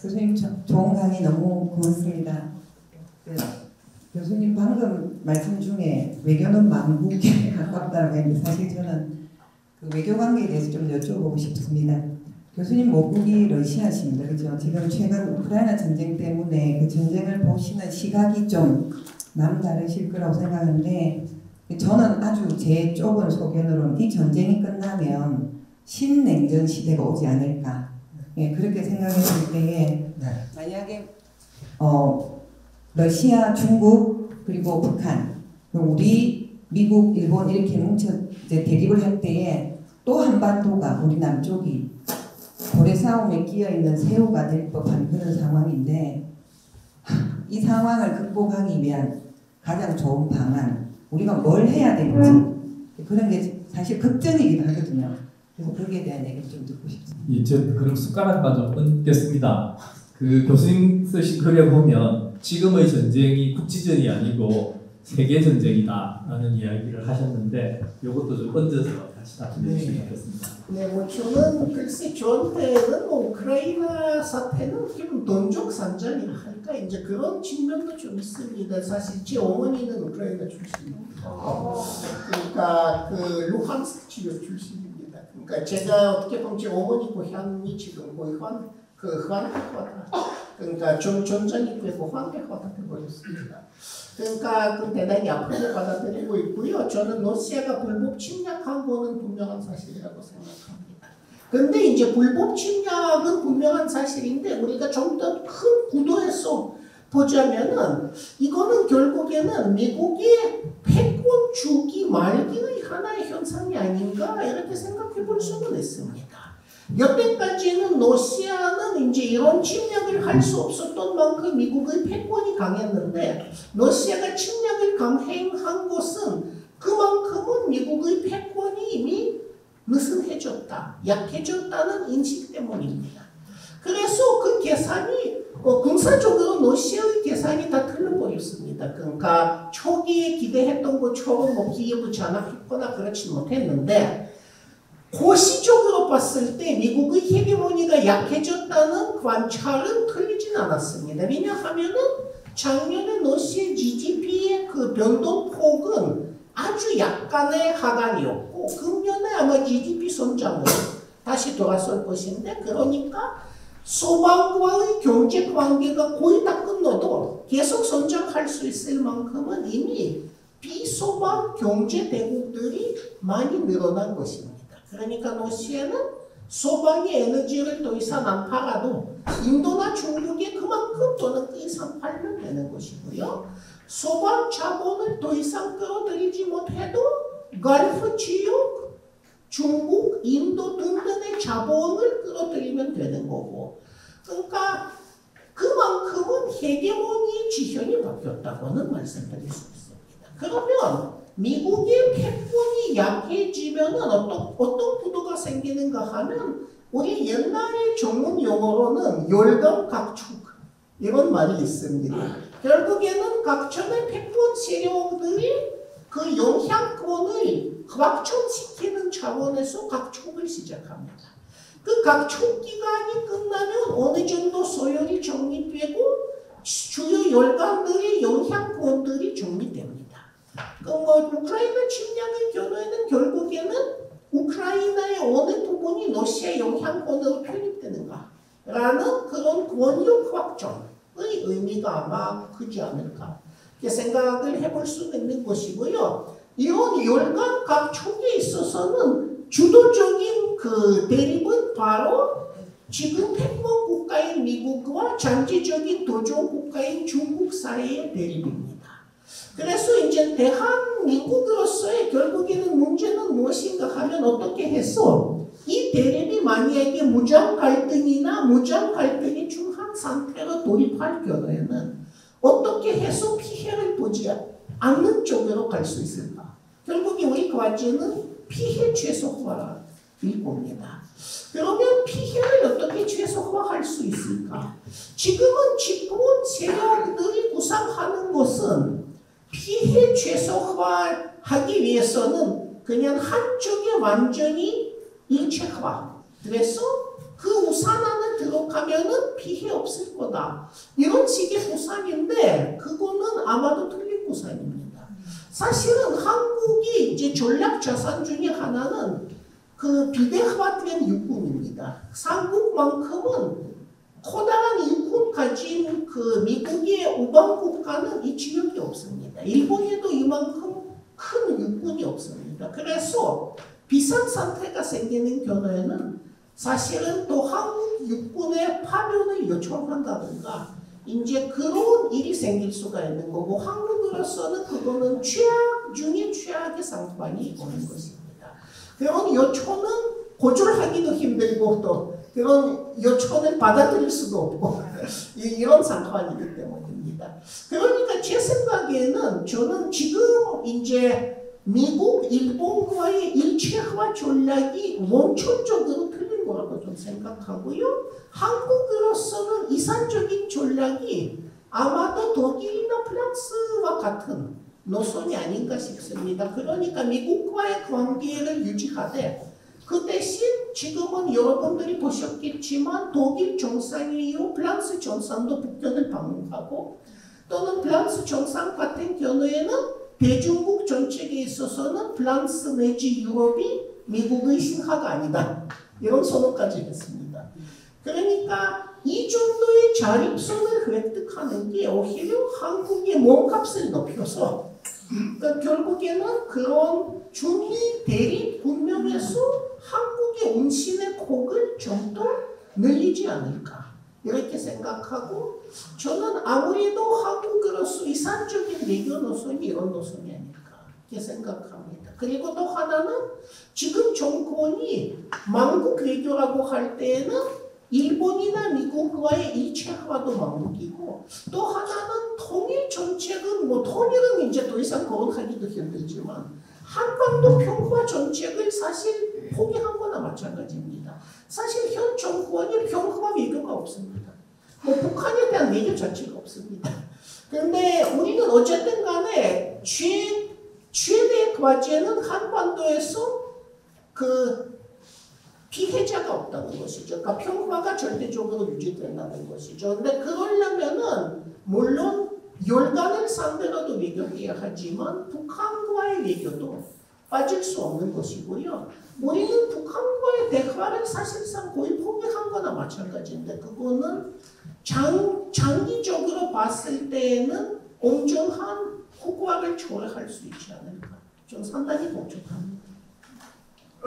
교수님 좋은 강의 너무 고맙습니다. 교수님 방금 말씀 중에 외교는 만국에 가깝다고 했는데 사실 저는 그 외교 관계에 대해서 좀 여쭤보고 싶습니다. 교수님 모국이 러시아십니다. 그렇죠? 지금 최근 우크라이나 전쟁 때문에 그 전쟁을 보시는 시각이 좀 남다르실 거라고 생각하는데 저는 아주 제 좁은 소견으로는 이 전쟁이 끝나면 신냉전 시대가 오지 않을까. 예, 그렇게 생각했을 때에 만약에 러시아, 중국 그리고 북한, 우리, 미국, 일본 이렇게 뭉쳐 이제 대립을 할 때에 또 한반도가 우리 남쪽이 고래 싸움에 끼어 있는 새우가 될 법한 그런 상황인데 이 상황을 극복하기 위한 가장 좋은 방안, 우리가 뭘 해야 되는지 그런 게 사실 걱정이기도 하거든요. 그래서 거기에 대한 얘기를 좀 듣고 싶습니다. 예, 저 그럼 숟가락만 좀 얹겠습니다. 그 교수님 쓰신 글에 보면 지금의 전쟁이 국지전이 아니고 세계 전쟁이다라는 이야기를 하셨는데 이것도 좀 얹어서 다시 답변해 주시면 좋겠습니다. 네, 뭐 저는 글쎄 저한테는 뭐 우크라이나 사태는 기본 돈족 산전이라 할까 이제 그런 측면도 좀 있습니다. 사실 제 어머니는 우크라이나 출신입니다. 그러니까 그 루한스크 지역 출신입니다. 그러니까 제가 어떻게 보면 제 어머니 고향이 지금 거의 환대화다. 그러니까 전쟁이 되고 환대화가 되어버렸습니다. 그러니까 그 대단히 아프게 받아들이고 있고요. 저는 러시아가 불법 침략한 거는 분명한 사실이라고 생각합니다. 근데 이제 불법 침략은 분명한 사실인데 우리가 좀 더 큰 구도에서 보자면은 이거는 결국에는 미국의 패권 주기 말기의 하나의 현상이 아닌가 이렇게 생각해 볼 수는 있습니다. 여태까지는 러시아는 이제 이런 침략을 할 수 없었던 만큼 미국의 패권이 강했는데 러시아가 침략을 강행한 것은 그만큼은 미국의 패권이 이미 느슨해졌다, 약해졌다는 인식 때문입니다. 그래서 그 계산이 군사적으로 러시아의 계산이 다 틀려버렸습니다. 그러니까 초기에 기대했던 것처럼 뭐 키예브 장악했거나 그렇지 못했는데 고시적으로 봤을 때 미국의 헤게모니가 약해졌다는 관찰은 틀리진 않았습니다. 왜냐하면은 작년에 러시아 GDP의 그 변동폭은 아주 약간의 하강이었고 금년에 아마 GDP 성장으로 다시 돌아설 것인데 그러니까 소방과의 경제 관계가 거의 다 끝나도 계속 성장할 수 있을 만큼은 이미 비소방 경제 대국들이 많이 늘어난 것입니다. 그러니까 러시아는 소방의 에너지를 더 이상 안 팔아도 인도나 중국에 그만큼 또는 그 이상 팔면 되는 것이고요. 소방 자본을 더 이상 끌어들이지 못해도 걸프 지역, 중국, 인도 등등의 자본을 끌어들이면 되는 거고 그러니까 그만큼은 헤게모니 지형이 바뀌었다고는 말씀드릴 수 있습니다. 그러면 미국의 패권이 약해지면 어떤 구도가 생기는가 하면 우리 옛날의 전문 용어로는 열강각축 이런 말이 있습니다. 결국에는 각천의 패권 세력들이 그 영향권을 확충시키는 차원에서 각축을 시작합니다. 그 각축 기간이 끝나면 어느 정도 소열이 정립되고 주요 열강들의 영향권들이 정립됩니다. 우크라이나 침략의 경우에는 결국에는 우크라이나의 어느 부분이 러시아 영향권으로 편입되는가 라는 그런 권력 확정의 의미가 아마 크지 않을까 이렇게 생각을 해볼 수 있는 것이고요. 이런 열강 각축에 있어서는 주도적인 그 대립은 바로 지금 패권 국가인 미국과 잠재적인 도전 국가인 중국 사이의 대립입니다. 그래서 이제 대한민국으로서의 결국에는 문제는 무엇인가 하면 어떻게 해서 이 대립이 만약에 무장 갈등이 중한 상태로 돌입할 경우에는 어떻게 해서 피해를 보지 않는 쪽으로 갈 수 있을까? 결국에 우리 과제는 피해 최소화일 겁니다. 그러면 피해를 어떻게 최소화할 수 있을까? 지금은 집권 세력들이 구상하는 것은 피해 최소화하기 위해서는 그냥 한쪽에 완전히 일체화. 그래서 그 우산하는 들어가면은 피해 없을 거다. 이런 식의 구상인데 그거는 아마도 틀린 구상입니다. 사실은 한국이 이제 전략 자산 중에 하나는 그 비대화된 육군입니다. 한국만큼은 커다란 육군 가진 그 미국의 우방 국가는 이 지역이 없습니다. 일본에도 이만큼 큰 육군이 없습니다. 그래서 비상 상태가 생기는 경우에는 사실은 또 한국 육군의 파견을 요청한다든가 이제 그런 일이 생길 수가 있는 거고 한국으로서는 그거는 최악 중에 최악의 상황이 오는 것입니다. 그런 요청은 거절하기도 힘들고 또 그런 요청을 받아들일 수도 없고 이런 상황이기 때문입니다. 그러니까 제 생각에는 저는 지금 이제 미국, 일본과의 일체화 전략이 원천적으로 틀린 거라고 좀 생각하고요. 한국으로서는 이산적인 전략이 아마도 독일이나 프랑스와 같은 노선이 아닌가 싶습니다. 그러니까 미국과의 관계를 유지하되 그 대신 지금은 여러분들이 보셨겠지만 독일 정상이요 프랑스 정상도 북경을 방문하고 또는 프랑스 정상 같은 경우에는 대중국 정책에 있어서는 프랑스 내지 유럽이 미국의 신하가 아니다. 이런 선언까지 했습니다. 그러니까 이 정도의 자립성을 획득하는 게 오히려 한국의 몸값을 높여서 그러니까 결국에는 그런 중위 대립 분명에서 한국의 운신의 폭을 좀 더 늘리지 않을까 이렇게 생각하고 저는 아무래도 한국으로서 이산적인 외교 노선이 이런 노선이 아닐까 이렇게 생각합니다. 그리고 또 하나는 지금 정권이 망국 외교라고 할 때에는 일본이나 미국과의 일체화도 망국이고 또 하나는 통일 정책은 뭐 통일은 이제 더 이상 거론하기도 힘들지만 한반도 평화 정책을 사실 포기한 거나 마찬가지입니다. 사실 현 정권이 평화 외교가 없습니다. 뭐 북한에 대한 외교 자체가 없습니다. 그런데 우리는 어쨌든 간에 최대 과제는 한반도에서 그 피해자가 없다는 것이죠. 그러니까 평화가 절대적으로 유지된다는 것이죠. 근데 그러려면은 물론 열강을 상대로도 외교해야 하지만 북한과의 외교도 빠질 수 없는 것이고요. 우리는 북한과의 대화를 사실상 거의 포기한 거나 마찬가지인데 그거는 장기적으로 봤을 때에는 온전한 효과를 초래할 수 있지 않을까. 좀 상당히 복잡합니다.